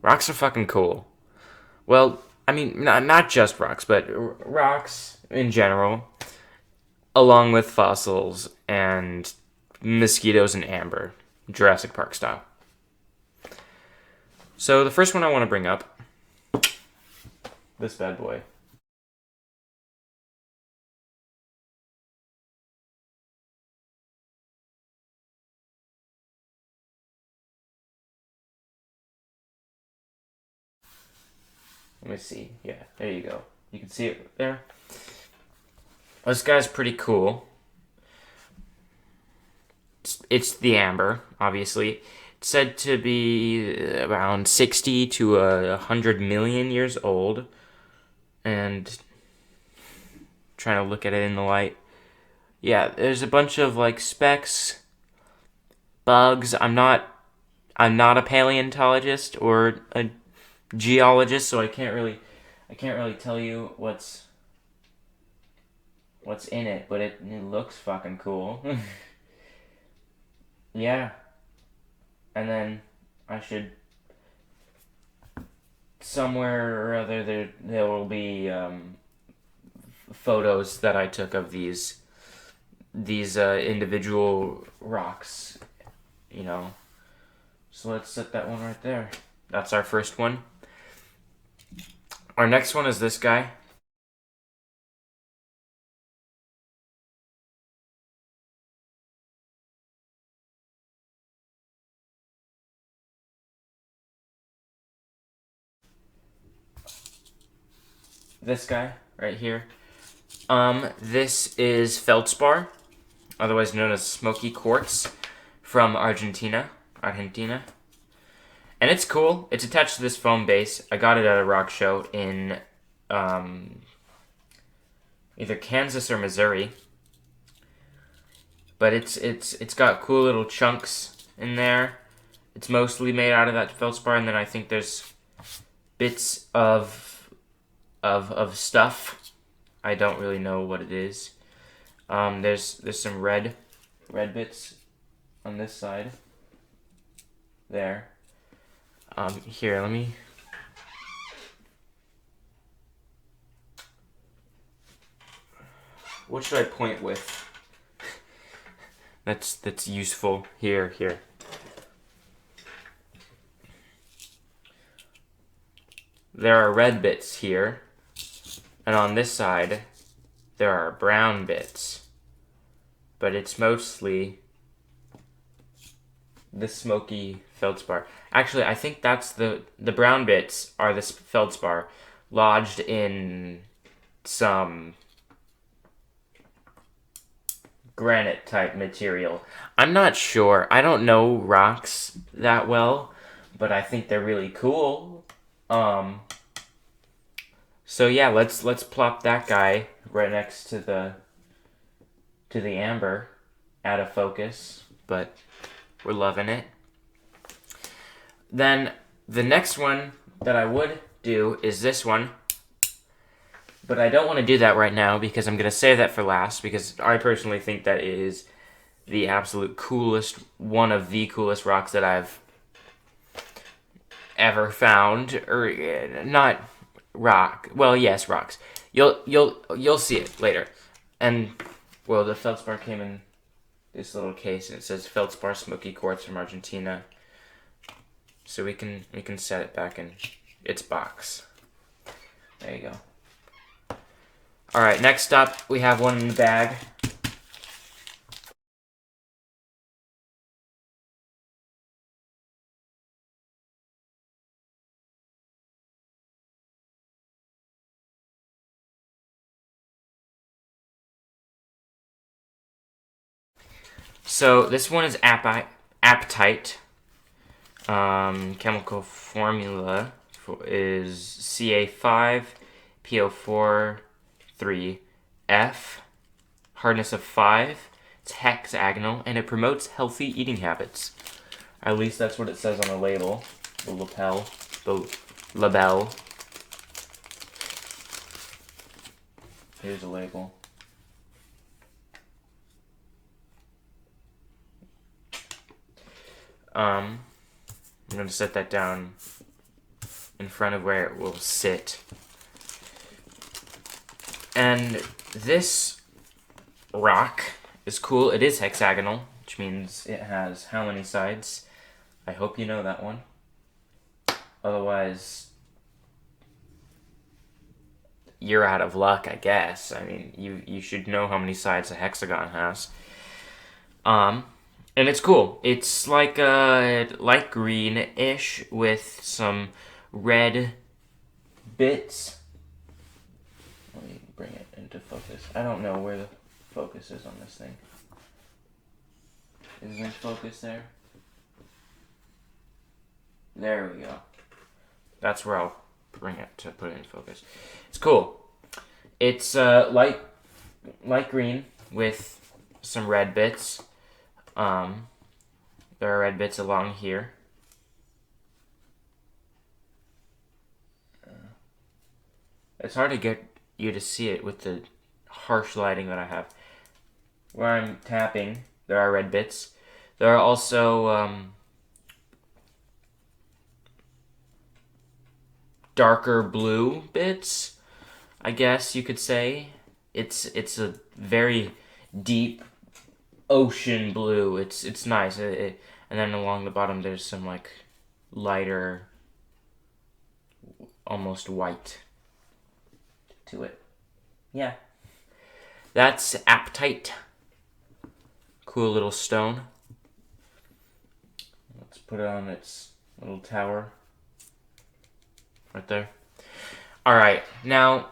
Rocks are fucking cool. Well, I mean, not just rocks, but rocks in general, along with fossils and mosquitoes and amber, Jurassic Park style. So the first one I want to bring up, this bad boy. Let me see. Yeah, there you go. You can see it there. This guy's pretty cool. It's the amber, obviously. It's said to be around 60 to 100 million years old. And trying to look at it in the light. Yeah, there's a bunch of like specks, bugs. I'm not a paleontologist or a geologist, so I can't really tell you what's in it, but it looks fucking cool. Yeah, and then I should somewhere or other there will be photos that I took of these individual rocks, you know. So let's set that one right there. That's our first one. Our next one is this guy. This guy right here. This is feldspar, otherwise known as smoky quartz, from Argentina, and it's cool. It's attached to this foam base. I got it at a rock show in um, either Kansas or Missouri, but it's got cool little chunks in there. It's mostly made out of that feldspar, and then I think there's bits of stuff. I don't really know what it is. There's some red bits on this side. There. Here, let me. What should I point with? That's useful. Here. There are red bits here, and on this side, there are brown bits. But it's mostly the smoky feldspar. Actually, I think that's the brown bits are the feldspar lodged in some granite type material. I'm not sure. I don't know rocks that well, but I think they're really cool. Um so yeah, let's plop that guy right next to the amber out of focus, but we're loving it. Then the next one that I would do is this one. But I don't want to do that right now because I'm going to save that for last because I personally think that is the absolute coolest, one of the coolest rocks that I've ever found. Or not rock. Well, yes, rocks. You'll see it later. And well, the feldspar came in this little case and it says feldspar smoky quartz from Argentina. So we can set it back in its box. There you go. All right, next up, we have one in the bag. So this one is apatite. Chemical formula is Ca5PO4 3F. Hardness of 5. It's hexagonal and it promotes healthy eating habits. At least that's what it says on the label. The label. Here's the label. I'm gonna set that down in front of where it will sit. And this rock is cool. It is hexagonal, which means it has how many sides? I hope you know that one. Otherwise, you're out of luck, I guess. I mean, you should know how many sides a hexagon has. And it's cool. It's like light green-ish with some red bits. Let me bring it into focus. I don't know where the focus is on this thing. Is there focus there? There we go. That's where I'll bring it to put it in focus. It's cool. It's light green with some red bits. There are red bits along here. It's hard to get you to see it with the harsh lighting that I have. Where I'm tapping, there are red bits. There are also darker blue bits, I guess you could say. It's a very deep ocean blue. It's nice. And then along the bottom there's some like lighter, almost white to it. Yeah. That's apatite. Cool little stone. Let's put it on its little tower. Right there. Alright, now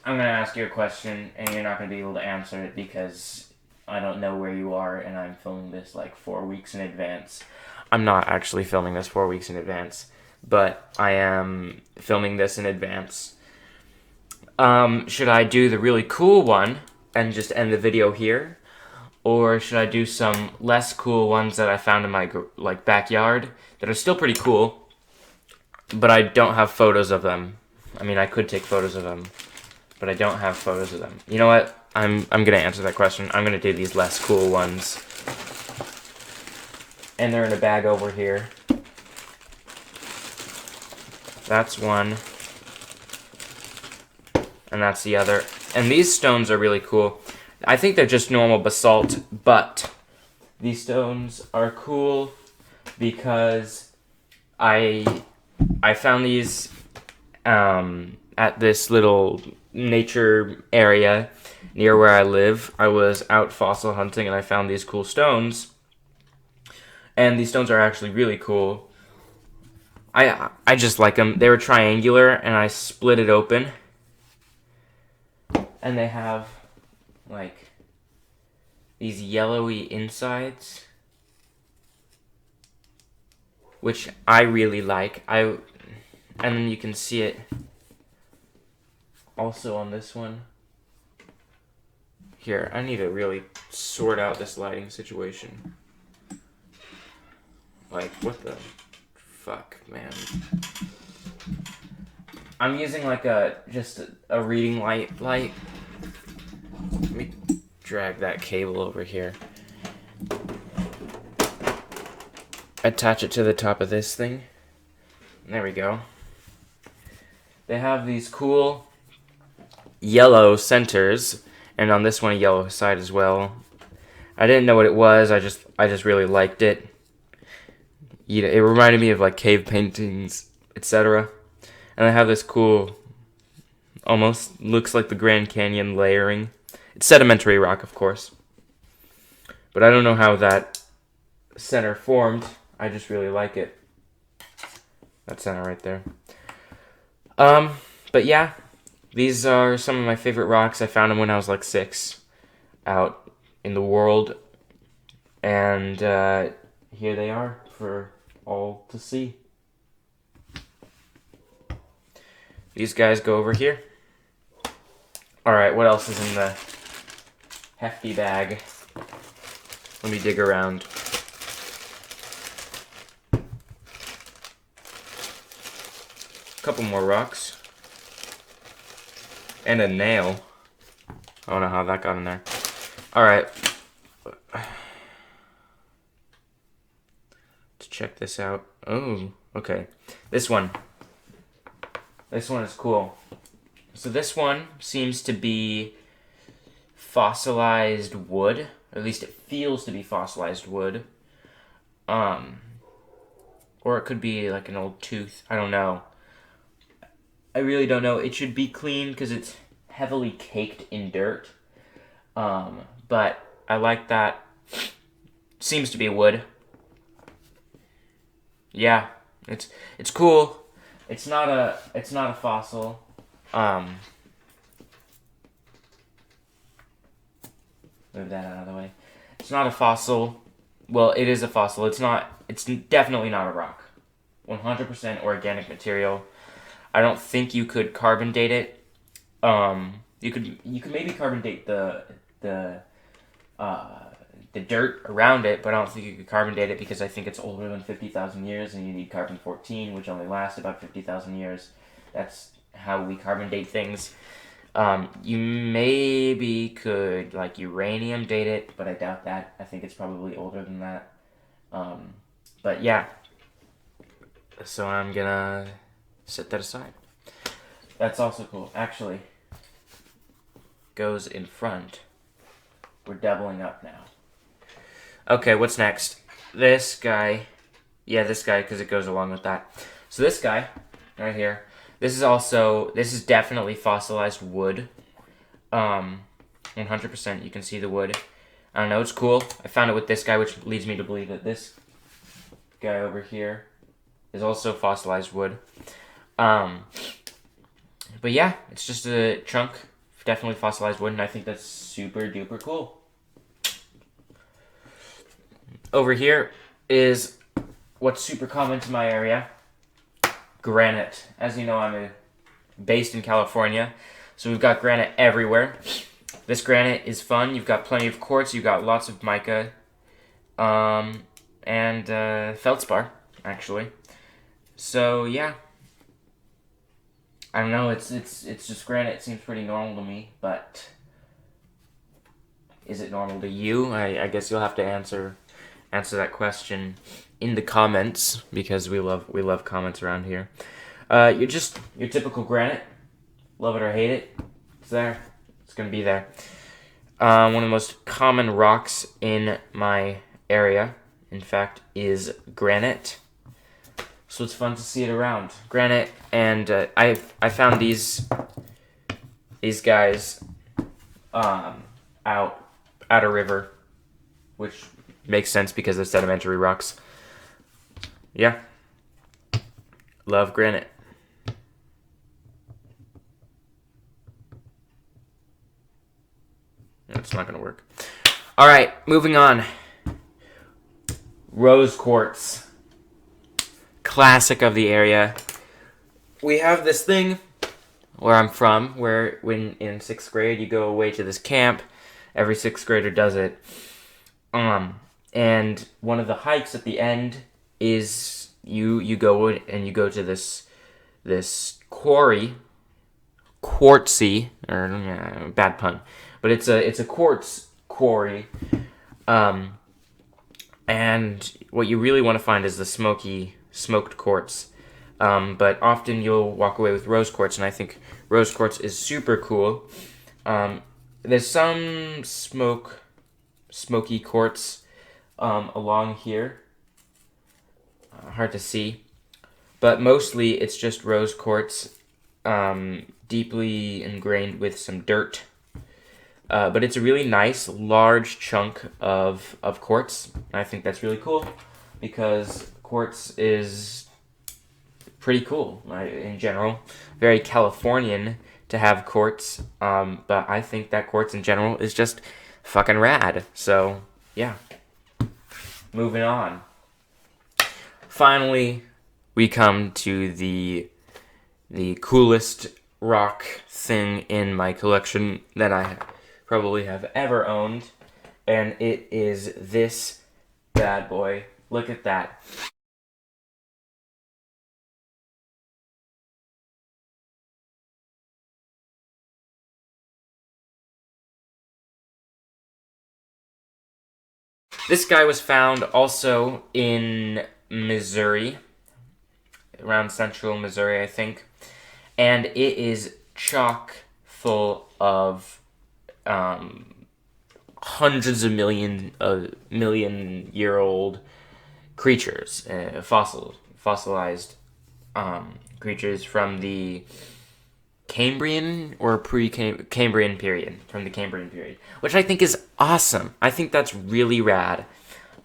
I'm going to ask you a question, and you're not going to be able to answer it because I don't know where you are, and I'm filming this like 4 weeks in advance. I'm not actually filming this 4 weeks in advance, but I am filming this in advance. Should I do the really cool one and just end the video here? Or should I do some less cool ones that I found in my backyard that are still pretty cool, but I don't have photos of them? I mean, I could take photos of them, but I don't have photos of them. You know what? I'm gonna answer that question. I'm gonna do these less cool ones. And they're in a bag over here. That's one. And that's the other. And these stones are really cool. I think they're just normal basalt, but these stones are cool because I found these at this little nature area near where I live. I was out fossil hunting and I found these cool stones. And these stones are actually really cool. I just like them. They were triangular and I split it open. And they have like these yellowy insides, which I really like. And then you can see it also on this one. Here, I need to really sort out this lighting situation. Like, what the fuck, man? I'm using like just a reading light. Let me drag that cable over here. Attach it to the top of this thing. There we go. They have these cool yellow centers, and on this one a yellow side as well. I didn't know what it was. I just really liked it. You know, it reminded me of like cave paintings, etc. And I have this cool, almost looks like the Grand Canyon layering. It's sedimentary rock, of course. But I don't know how that center formed. I just really like it. That center right there. But yeah, these are some of my favorite rocks. I found them when I was like 6 out in the world. And here they are for all to see. These guys go over here. Alright, what else is in the hefty bag? Let me dig around. A couple more rocks. And a nail. I don't know how that got in there. Alright. Let's check this out. Oh, okay. This one. This one is cool. So this one seems to be fossilized wood. Or at least it feels to be fossilized wood. Or it could be like an old tooth. I don't know. I really don't know. It should be clean because it's heavily caked in dirt. But I like that. Seems to be wood. Yeah, it's cool. It's not a fossil. Move that out of the way. It's not a fossil. Well, it is a fossil. It's definitely not a rock. 100% organic material. I don't think you could carbon date it. You could maybe carbon date the dirt around it, but I don't think you could carbon date it because I think it's older than 50,000 years, and you need carbon-14, which only lasts about 50,000 years. That's how we carbon date things. You maybe could like uranium date it, but I doubt that. I think it's probably older than that. But yeah. So I'm gonna set that aside. That's also cool. Actually, goes in front. We're doubling up now. Okay, what's next? This guy. Yeah, this guy, because it goes along with that. So this guy, right here. This is definitely fossilized wood. 100%, you can see the wood. I don't know, it's cool. I found it with this guy, which leads me to believe that this guy over here is also fossilized wood. But yeah, it's just a chunk, definitely fossilized wood, and I think that's super duper cool. Over here is what's super common to my area. Granite. As you know, I'm based in California, so we've got granite everywhere. This granite is fun. You've got plenty of quartz. You've got lots of mica, and feldspar, actually. So yeah, I don't know. It's just granite. It seems pretty normal to me, but is it normal to you? I guess you'll have to answer that question in the comments, because we love comments around here. You're just your typical granite. Love it or hate it, it's there. It's gonna be there. One of the most common rocks in my area, in fact, is granite. So it's fun to see it around. Granite, and I found these guys out a river, which makes sense because they're sedimentary rocks. Yeah. Love granite. That's not going to work. All right, moving on. Rose quartz. Classic of the area. We have this thing where I'm from, where when in 6th grade you go away to this camp. Every 6th grader does it. And one of the hikes at the end is you go and you go to this quarry, quartzy, or bad pun, but it's a quartz quarry, and what you really want to find is the smoked quartz, but often you'll walk away with rose quartz, and I think rose quartz is super cool. There's some smoky quartz along here. Hard to see. But mostly it's just rose quartz, deeply ingrained with some dirt. But it's a really nice, large chunk of quartz. I think that's really cool because quartz is pretty cool, right, in general. Very Californian to have quartz, but I think that quartz in general is just fucking rad. So, yeah. Moving on. Finally, we come to the coolest rock thing in my collection that I probably have ever owned, and it is this bad boy. Look at that. This guy was found also in Missouri, around central Missouri, I think. and it is chock full of hundreds of million year old creatures, fossilized creatures from the Cambrian or Cambrian period, from the Cambrian period, which I think is awesome. I think that's really rad.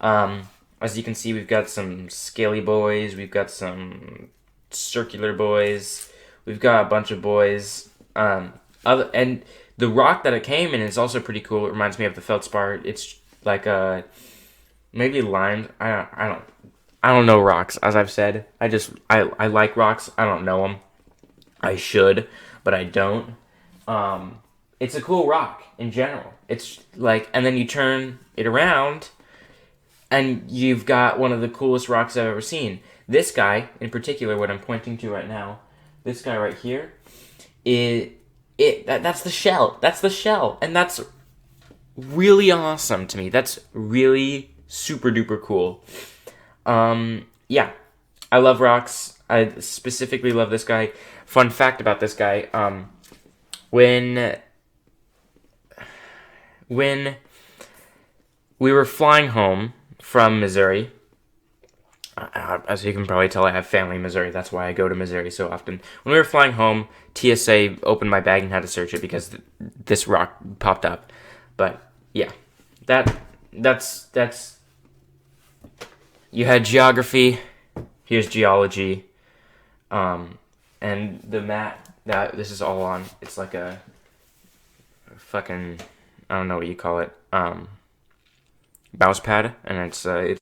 As you can see, we've got some scaly boys, we've got some circular boys, we've got a bunch of boys. And the rock that it came in is also pretty cool. It reminds me of the feldspar. It's like a maybe lime. I don't know rocks. As I've said, I like rocks. I don't know them. I should, but I don't. It's a cool rock in general. It's like, and then you turn it around, and you've got one of the coolest rocks I've ever seen. This guy, in particular, what I'm pointing to right now, this guy right here, that's the shell. That's the shell, and that's really awesome to me. That's really super duper cool. Yeah, I love rocks. I specifically love this guy. Fun fact about this guy: when we were flying home from Missouri, as you can probably tell, I have family in Missouri. That's why I go to Missouri so often. When we were flying home, TSA opened my bag and had to search it because this rock popped up. But yeah, that's you had geography. Here's geology, and the mat that this is all on. It's like a fucking, I don't know what you call it, mouse pad, and it's